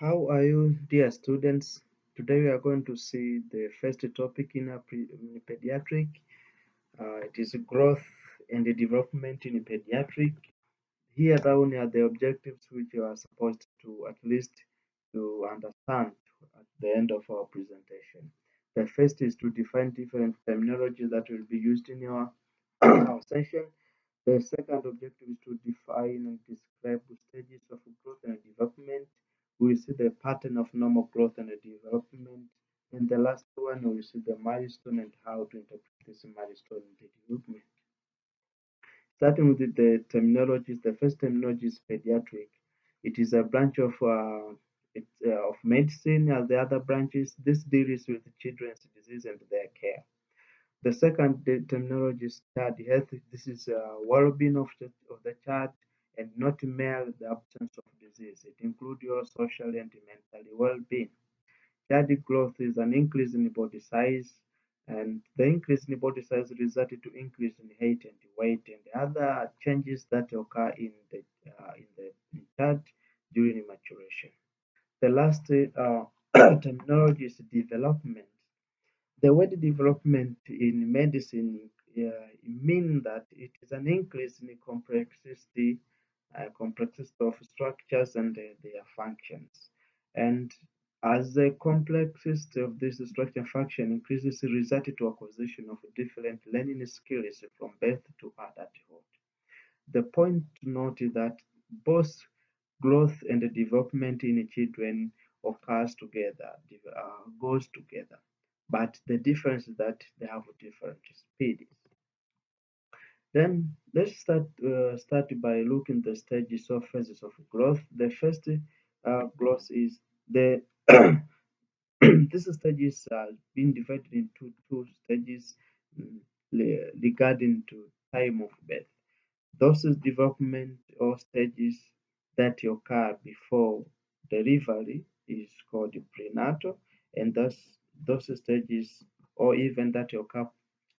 How are you, dear students? Today we are going to see the first topic in pediatric. It is growth and the development in pediatric. Here down are the objectives which you are supposed to at least to understand at the end of our presentation. The first is to define different terminology that will be used in your our session. The second objective is to define and describe the stages of growth and development. We will see the pattern of normal growth and development. And the last one, we will see the milestone and how to interpret this milestone in the development. Starting with the terminologies, the first terminology is pediatric. It is a branch of medicine as the other branches. This deals with children's disease and their care. The second terminology is child health. This is well-being of the child and not merely the absence of disease. It includes your social and mental well-being. Child growth is an increase in body size, and the increase in body size resulted to increase in height and weight and other changes that occur in the child during maturation. The last terminology is development. The word development in medicine means that it is an increase in the complexity of structures and their functions. And as the complexity of this structure and function increases, it results to acquisition of different learning skills from birth to adulthood. The point to note is that both growth and development in children occurs together, goes together. But the difference is that they have different speeds. Then let's start by looking at the stages or phases of growth. The first growth is the this stage is being divided into two stages regarding to time of birth. Those development or stages that occur before delivery is called prenatal, and those stages or even that occur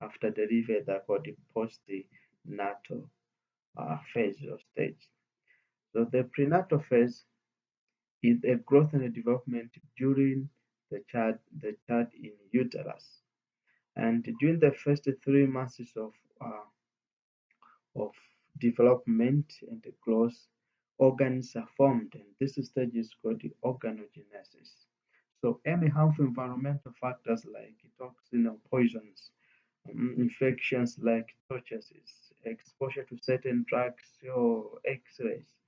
after delivery are called the postnatal phase or stage. So the prenatal phase is a growth and a development during the child in uterus, and during the first 3 months of development and growth, organs are formed, and this stage is called the organogenesis. So, any harmful environmental factors like toxin or poisons, infections like tuberculosis, exposure to certain drugs or X-rays,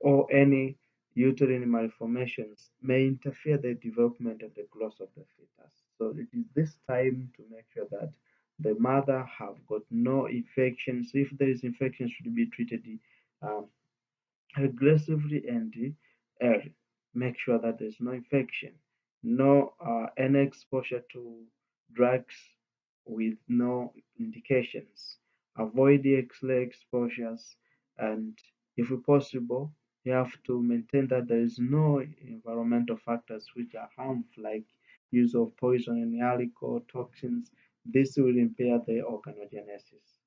or any uterine malformations may interfere the development and the growth of the fetus. So it is this time to make sure that the mother have got no infections. If there is infection, should be treated um, aggressively and early. Make sure that there's no infection, no any exposure to drugs with no indications. Avoid the X-ray exposures, and if possible, you have to maintain that there is no environmental factors which are harmful, like use of poison and alcohol, toxins. This will impair the organogenesis.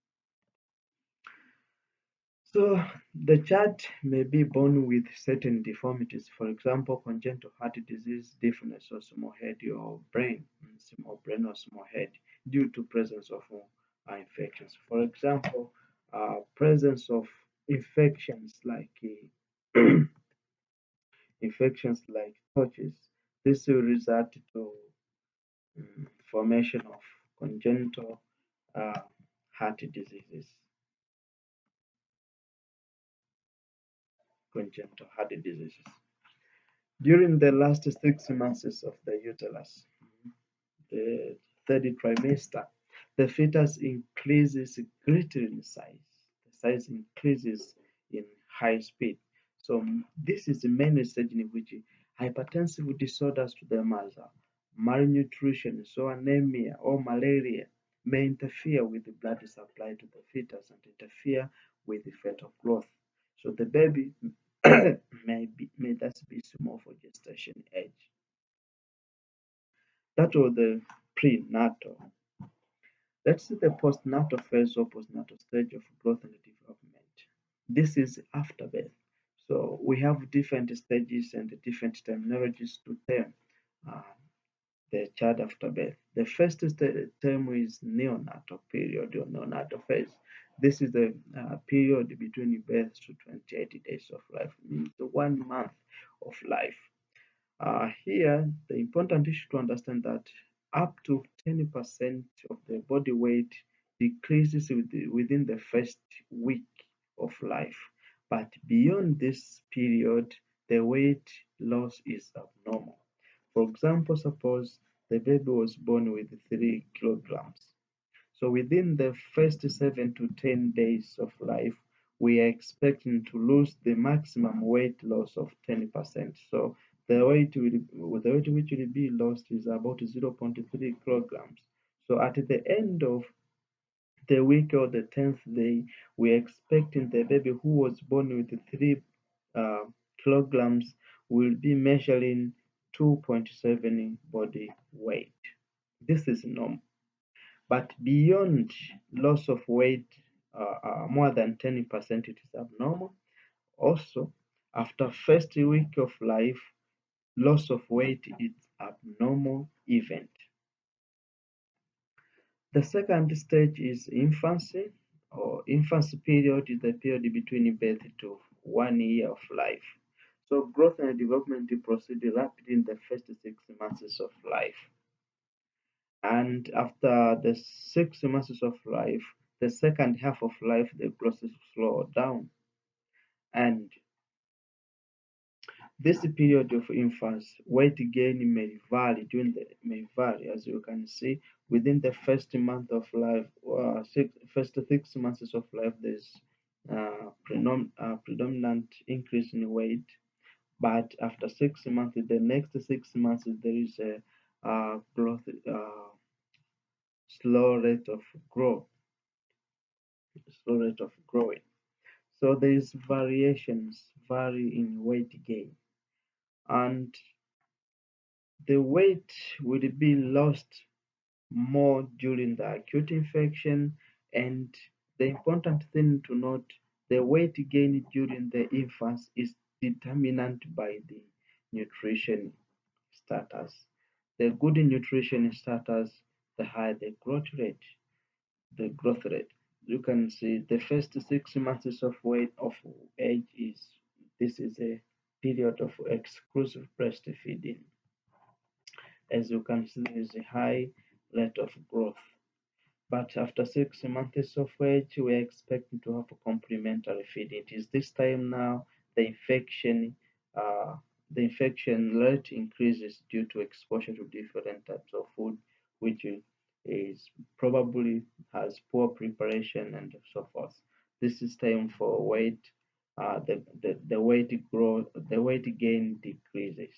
So the child may be born with certain deformities, for example, congenital heart disease, deafness, or small head or brain, small brain or small head, due to presence of infections. For example, presence of infections like infections like touches. This will result to formation of congenital uh, heart diseases. Congenital heart diseases. During the last 6 months of the uterus, the third trimester, the fetus increases greatly in size. The size increases in high speed. So this is the main stage in which hypertensive disorders to the mother, malnutrition, so anemia or malaria may interfere with the blood supply to the fetus and interfere with the fetal growth. So the baby may thus be small for gestation age. That was the prenatal. Let's see the postnatal phase or postnatal stage of growth and development. This is after birth. So we have different stages and different terminologies to term uh, the child after birth. The first term is neonatal period or neonatal phase. This is the period between birth to 28 days of life, means 1 month of life. Here, the important issue to understand that up to 10% of the body weight decreases within the first week of life. But beyond this period, the weight loss is abnormal. For example, suppose the baby was born with 3 kilograms. So within the first 7 to 10 days of life, we are expecting to lose the maximum weight loss of 10%. So the weight which will be lost is about 0.3 kilograms. So at the end of the week or the 10th day, we are expecting the baby who was born with 3 uh, kilograms will be measuring 2.7 body weight. This is normal. But beyond loss of weight, more than 10%, it is abnormal. Also, after first week of life, loss of weight is abnormal event. The second stage is infancy, or infancy period is the period between birth to 1 year of life. So growth and development proceed rapidly in the first 6 months of life. And after the 6 months of life, the second half of life, the growth slow down. And this period of infancy, weight gain may vary, as you can see, within the first month of life, first 6 months of life, there's predominant increase in weight. But after 6 months, the next 6 months, there is a growth, slow rate of growth, slow rate of growing. So there is vary in weight gain, and the weight will be lost more during the acute infection. And the important thing to note, the weight gain during the infancy is determined by the nutrition status. The good nutrition status, the higher the growth rate. The growth rate. You can see the first 6 months of weight of age is this is a period of exclusive breastfeeding. As you can see, there is a high rate of growth. But after 6 months of age, we are expecting to have a complementary feeding. It is this time now the infection uh, the infection rate increases due to exposure to different types of food, which is probably has poor preparation and so forth. This is time for weight. The weight gain decreases.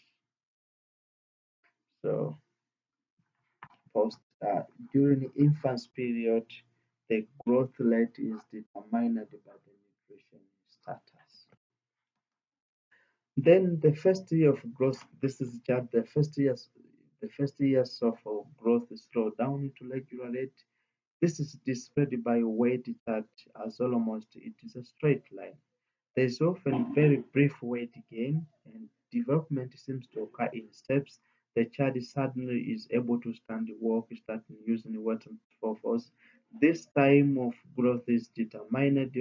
So post during the infant period, the growth rate is determined by the nutrition status. Then the first year of growth, this is just the first years of growth slow down to regular rate. This is displayed by weight chart as almost it is a straight line. There is often very brief weight gain, and development seems to occur in steps. The child suddenly is able to stand, walk, start using weight and so forth. This time of growth is determined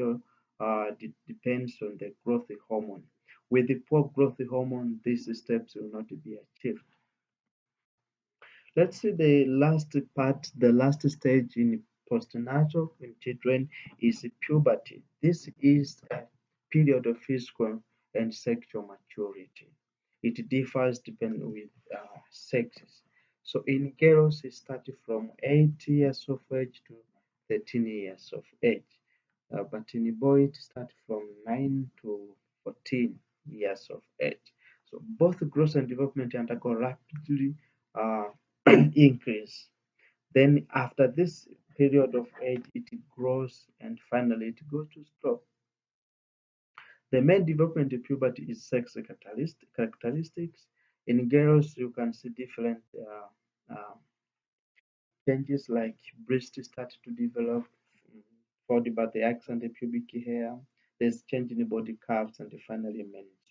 depends on the growth hormone. With the poor growth hormone, these steps will not be achieved. Let's see the last part, the last stage in postnatal in children is puberty. This is a period of physical and sexual maturity. It differs depending with sexes. So in girls, it starts from 8 years of age to 13 years of age. But in boys, it starts from 9 to 14 years of age. So both growth and development undergo rapidly uh, increase. Then after this period of age, it grows and finally it goes to stop. The main development in puberty is sex characteristics. In girls, you can see different changes like breasts start to develop, followed by the accent, the pubic hair. there's change in body curves, and finally management.